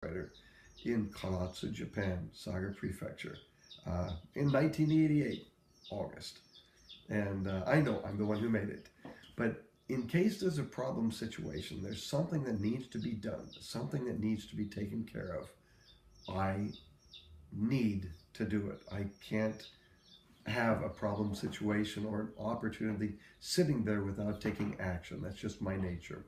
writer in Karatsu, Japan, Saga Prefecture, in 1988, August. And I know I'm the one who made it. But in case there's a problem situation, there's something that needs to be done, something that needs to be taken care of, I need to do it. I can't have a problem situation or an opportunity sitting there without taking action. That's just my nature.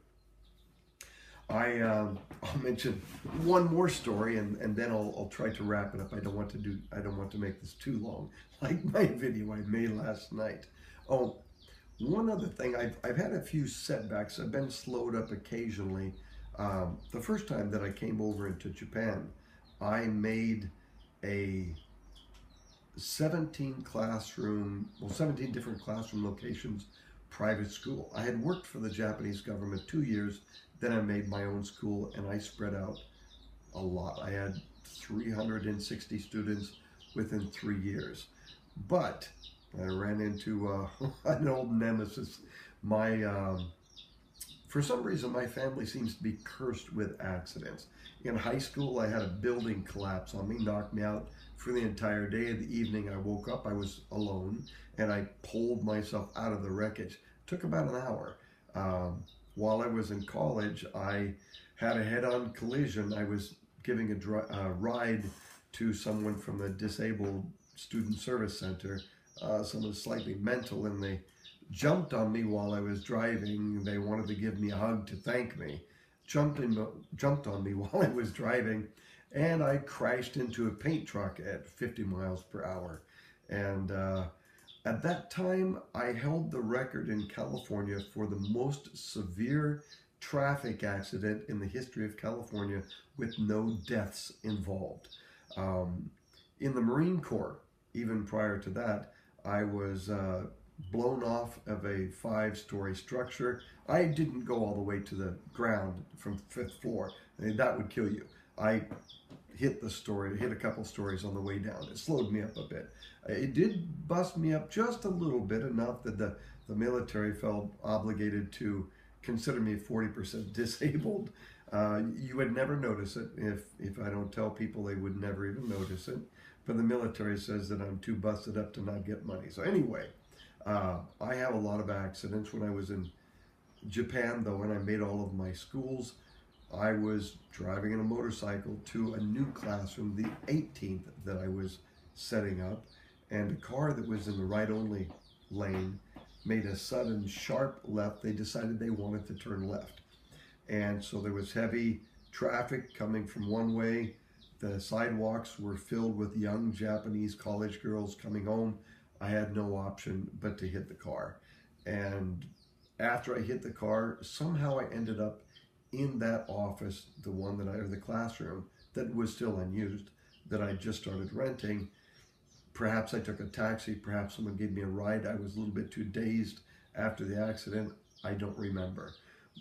I'll mention one more story, and then I'll try to wrap it up. I don't want to make this too long, like my video I made last night. Oh, one other thing, I've had a few setbacks. I've been slowed up occasionally. The first time that I came over into Japan, I made a 17 different classroom locations private school. I had worked for the Japanese government 2 years, then I made my own school, and I spread out a lot. I had 360 students within 3 years. But I ran into an old nemesis. For some reason, my family seems to be cursed with accidents. In high school, I had a building collapse on me, knocked me out for the entire day. The evening I woke up, I was alone, and I pulled myself out of the wreckage. It took about an hour. While I was in college, I had a head-on collision. I was giving a ride to someone from the Disabled Student Service Center, someone slightly mental, and they jumped on me while I was driving. They wanted to give me a hug to thank me. Jumped on me while I was driving, and I crashed into a paint truck at 50 miles per hour. And at that time, I held the record in California for the most severe traffic accident in the history of California with no deaths involved. In the Marine Corps, even prior to that, I was blown off of a 5-story structure. I didn't go all the way to the ground from 5th floor. I mean, that would kill you. I hit a couple stories on the way down. It slowed me up a bit. It did bust me up just a little bit, enough that the military felt obligated to consider me 40% disabled. You would never notice it. If I don't tell people, they would never even notice it. But the military says that I'm too busted up to not get money. So anyway, I have a lot of accidents. When I was in Japan, though, when I made all of my schools, I was driving in a motorcycle to a new classroom, the 18th that I was setting up, and a car that was in the right-only lane made a sudden sharp left. They decided they wanted to turn left. And so there was heavy traffic coming from one way. The sidewalks were filled with young Japanese college girls coming home. I had no option but to hit the car. And after I hit the car, somehow I ended up in that office, the classroom that was still unused, that I just started renting. Perhaps I took a taxi, perhaps someone gave me a ride. I was a little bit too dazed after the accident. I don't remember.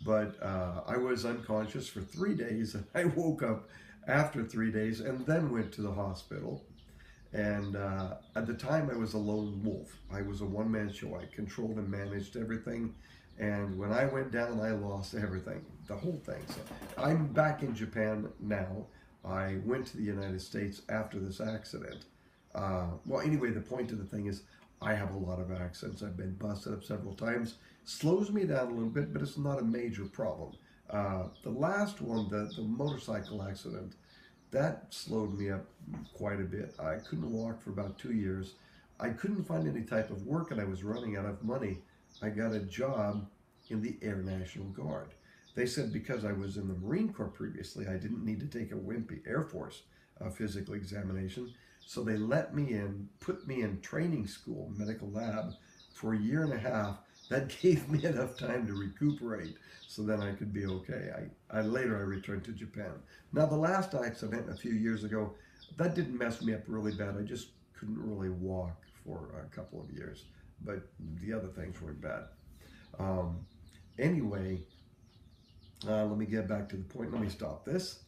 But I was unconscious for 3 days, and I woke up after 3 days and then went to the hospital. And at the time, I was a lone wolf. I was a one-man show. I controlled and managed everything. And when I went down, I lost everything, the whole thing. So I'm back in Japan now. I went to the United States after this accident. Well, anyway, the point of the thing is I have a lot of accidents. I've been busted up several times. Slows me down a little bit, but it's not a major problem. The last one, the motorcycle accident, that slowed me up quite a bit. I couldn't walk for about 2 years. I couldn't find any type of work, and I was running out of money. I got a job in the Air National Guard. They said because I was in the Marine Corps previously, I didn't need to take a wimpy Air Force physical examination. So they let me in, put me in training school, medical lab, for 1.5 years. That gave me enough time to recuperate, so then I could be okay. Later I returned to Japan. Now the last accident a few years ago, that didn't mess me up really bad. I just couldn't really walk for a couple of years, but the other things weren't bad. Anyway, let me get back to the point. Let me stop this.